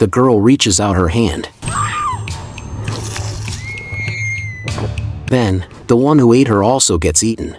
The girl reaches out her hand. Then, the one who ate her also gets eaten.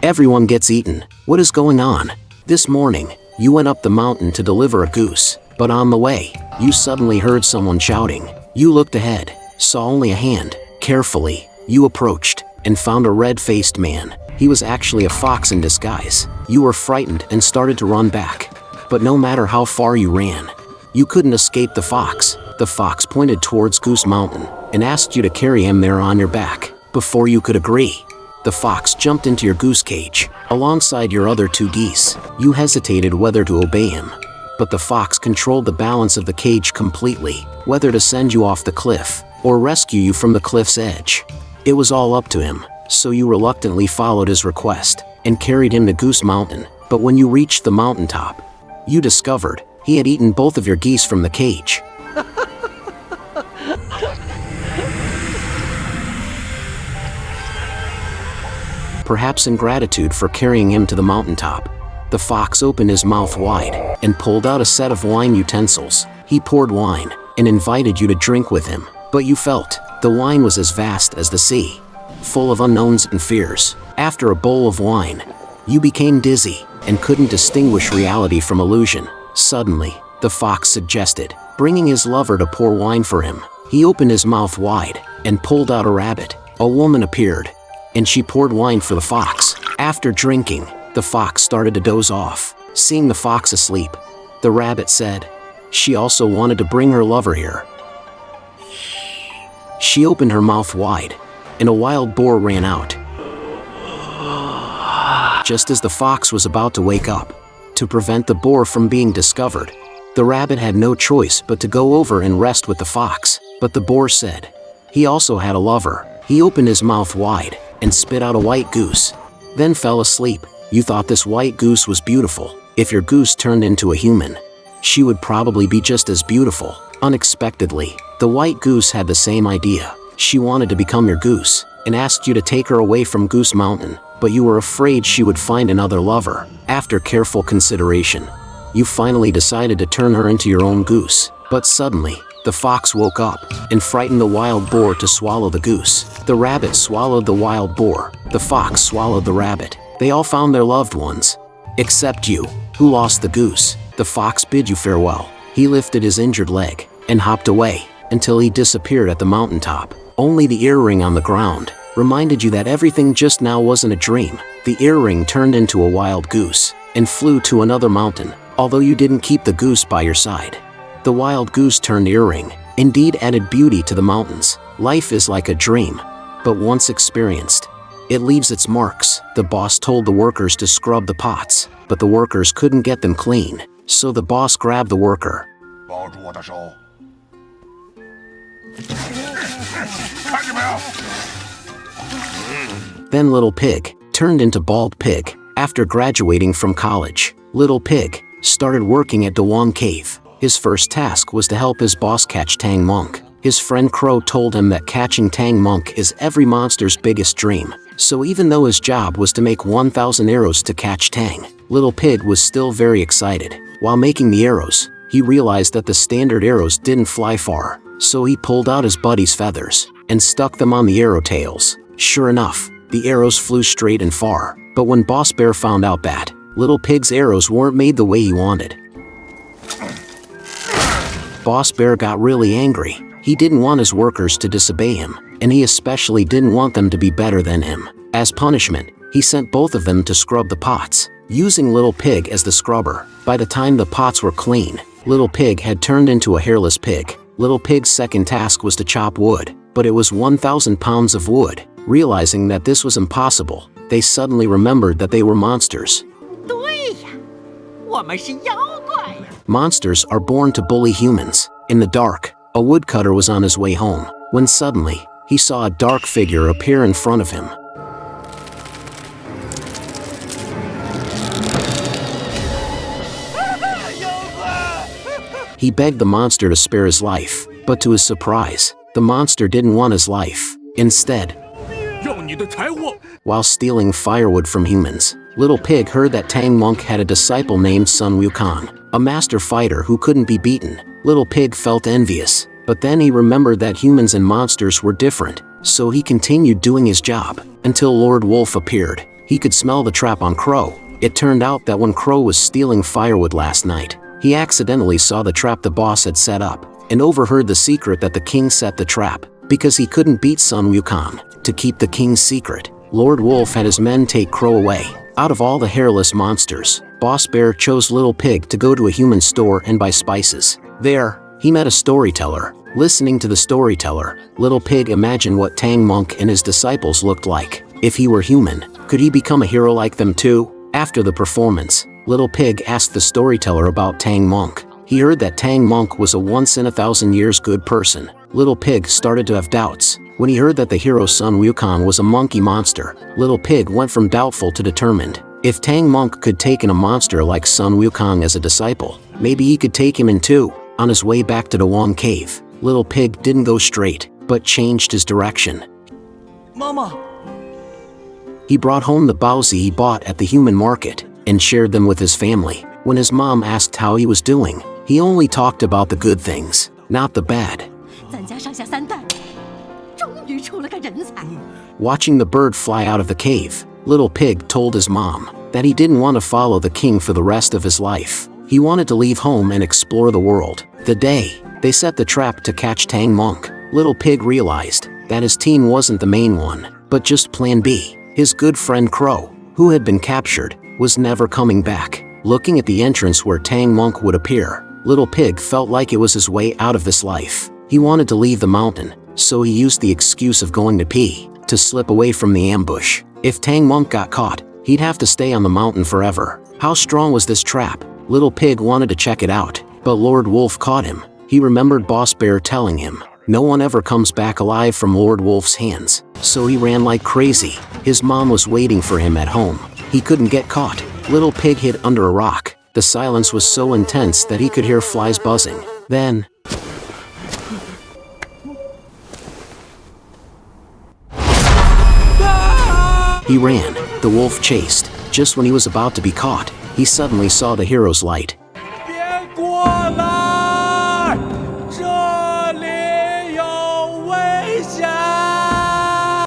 Everyone gets eaten. What is going on? This morning, you went up the mountain to deliver a goose, but on the way, you suddenly heard someone shouting. You looked ahead, saw only a hand. Carefully, you approached, and found a red-faced man. He was actually a fox in disguise. You were frightened and started to run back. But no matter how far you ran, you couldn't escape the fox. The fox pointed towards Goose Mountain and asked you to carry him there on your back. Before you could agree, the fox jumped into your goose cage, alongside your other 2 geese. You hesitated whether to obey him, but the fox controlled the balance of the cage completely, whether to send you off the cliff or rescue you from the cliff's edge. It was all up to him, so you reluctantly followed his request and carried him to Goose Mountain. But when you reached the mountaintop, you discovered he had eaten both of your geese from the cage. Perhaps in gratitude for carrying him to the mountaintop, the fox opened his mouth wide and pulled out a set of wine utensils. He poured wine and invited you to drink with him, but you felt the wine was as vast as the sea, full of unknowns and fears. After a bowl of wine, you became dizzy and couldn't distinguish reality from illusion. Suddenly, the fox suggested bringing his lover to pour wine for him. He opened his mouth wide and pulled out a rabbit. A woman appeared, and she poured wine for the fox. After drinking, the fox started to doze off. Seeing the fox asleep, the rabbit said she also wanted to bring her lover here. She opened her mouth wide, and a wild boar ran out. Just as the fox was about to wake up, to prevent the boar from being discovered, the rabbit had no choice but to go over and rest with the fox. But the boar said he also had a lover. He opened his mouth wide and spit out a white goose, then fell asleep. You thought this white goose was beautiful. If your goose turned into a human, she would probably be just as beautiful. Unexpectedly, the white goose had the same idea. She wanted to become your goose and asked you to take her away from Goose Mountain, but you were afraid she would find another lover. After careful consideration, you finally decided to turn her into your own goose. But suddenly, the fox woke up and frightened the wild boar to swallow the goose. The rabbit swallowed the wild boar. The fox swallowed the rabbit. They all found their loved ones, except you, who lost the goose. The fox bid you farewell. He lifted his injured leg and hopped away until he disappeared at the mountaintop. Only the earring on the ground reminded you that everything just now wasn't a dream. The earring turned into a wild goose and flew to another mountain, although you didn't keep the goose by your side. The wild goose turned earring indeed added beauty to the mountains. Life is like a dream, but once experienced, it leaves its marks. The boss told the workers to scrub the pots, but the workers couldn't get them clean, so the boss grabbed the worker. Then Little Pig turned into Bald Pig. After graduating from college, Little Pig started working at Dawang Cave. His first task was to help his boss catch Tang Monk. His friend Crow told him that catching Tang Monk is every monster's biggest dream. So even though his job was to make 1,000 arrows to catch Tang, Little Pig was still very excited. While making the arrows, he realized that the standard arrows didn't fly far, so he pulled out his buddy's feathers and stuck them on the arrow tails. Sure enough, the arrows flew straight and far. But when Boss Bear found out that Little Pig's arrows weren't made the way he wanted, Boss Bear got really angry. He didn't want his workers to disobey him, and he especially didn't want them to be better than him. As punishment, he sent both of them to scrub the pots, using Little Pig as the scrubber. By the time the pots were clean, Little Pig had turned into a hairless pig. Little Pig's second task was to chop wood, but it was 1,000 pounds of wood. Realizing that this was impossible, they suddenly remembered that they were monsters. Monsters are born to bully humans. In the dark, a woodcutter was on his way home, when suddenly, he saw a dark figure appear in front of him. He begged the monster to spare his life, but to his surprise, the monster didn't want his life. Instead, while stealing firewood from humans, Little Pig heard that Tang Monk had a disciple named Sun Wukong, a master fighter who couldn't be beaten. Little Pig felt envious, but then he remembered that humans and monsters were different, so he continued doing his job, until Lord Wolf appeared. He could smell the trap on Crow. It turned out that when Crow was stealing firewood last night, he accidentally saw the trap the boss had set up, and overheard the secret that the king set the trap, because he couldn't beat Sun Wukong. To keep the king's secret, Lord Wolf had his men take Crow away. Out of all the hairless monsters, Boss Bear chose Little Pig to go to a human store and buy spices. There, he met a storyteller. Listening to the storyteller, Little Pig imagined what Tang Monk and his disciples looked like. If he were human, could he become a hero like them too? After the performance, Little Pig asked the storyteller about Tang Monk. He heard that Tang Monk was a once-in-a-thousand-years good person. Little Pig started to have doubts. When he heard that the hero Sun Wukong was a monkey monster, Little Pig went from doubtful to determined. If Tang Monk could take in a monster like Sun Wukong as a disciple, maybe he could take him in too. On his way back to the Wong Cave, Little Pig didn't go straight, but changed his direction. Mama! He brought home the baozi he bought at the human market, and shared them with his family. When his mom asked how he was doing, he only talked about the good things, not the bad. Watching the bird fly out of the cave, Little Pig told his mom that he didn't want to follow the king for the rest of his life. He wanted to leave home and explore the world. The day they set the trap to catch Tang Monk, Little Pig realized that his team wasn't the main one, but just Plan B. His good friend Crow, who had been captured, was never coming back. Looking at the entrance where Tang Monk would appear, Little Pig felt like it was his way out of this life. He wanted to leave the mountain, so he used the excuse of going to pee to slip away from the ambush. If Tang Monk got caught, he'd have to stay on the mountain forever. How strong was this trap? Little Pig wanted to check it out, but Lord Wolf caught him. He remembered Boss Bear telling him, no one ever comes back alive from Lord Wolf's hands. So he ran like crazy. His mom was waiting for him at home. He couldn't get caught. Little Pig hid under a rock. The silence was so intense that he could hear flies buzzing. Then, he ran. The wolf chased. Just when he was about to be caught, he suddenly saw the hero's light.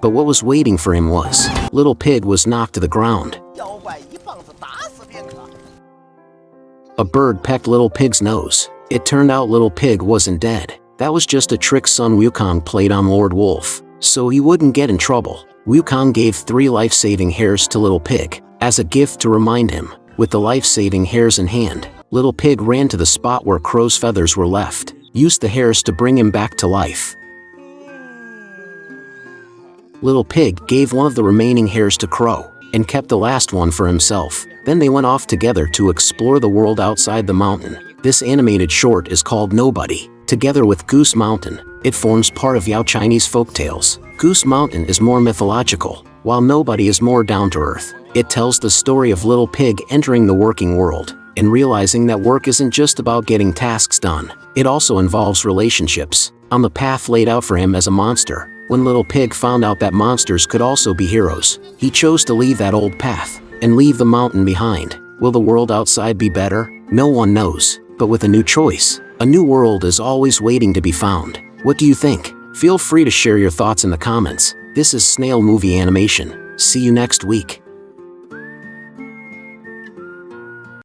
But what was waiting for him was, Little Pig was knocked to the ground. A bird pecked Little Pig's nose. It turned out Little Pig wasn't dead. That was just a trick Sun Wukong played on Lord Wolf, so he wouldn't get in trouble. Wukong gave 3 life-saving hairs to Little Pig as a gift to remind him. With the life-saving hairs in hand, Little Pig ran to the spot where Crow's feathers were left, used the hairs to bring him back to life. Little Pig gave one of the remaining hairs to Crow, and kept the last one for himself. Then they went off together to explore the world outside the mountain. This animated short is called Nobody. Together with Goose Mountain, it forms part of Yao Chinese folktales. Goose Mountain is more mythological, while Nobody is more down-to-earth. It tells the story of Little Pig entering the working world, and realizing that work isn't just about getting tasks done. It also involves relationships. On the path laid out for him as a monster, when Little Pig found out that monsters could also be heroes, he chose to leave that old path, and leave the mountain behind. Will the world outside be better? No one knows. But with a new choice, a new world is always waiting to be found. What do you think? Feel free to share your thoughts in the comments. This is Snail Movie Animation. See you next week.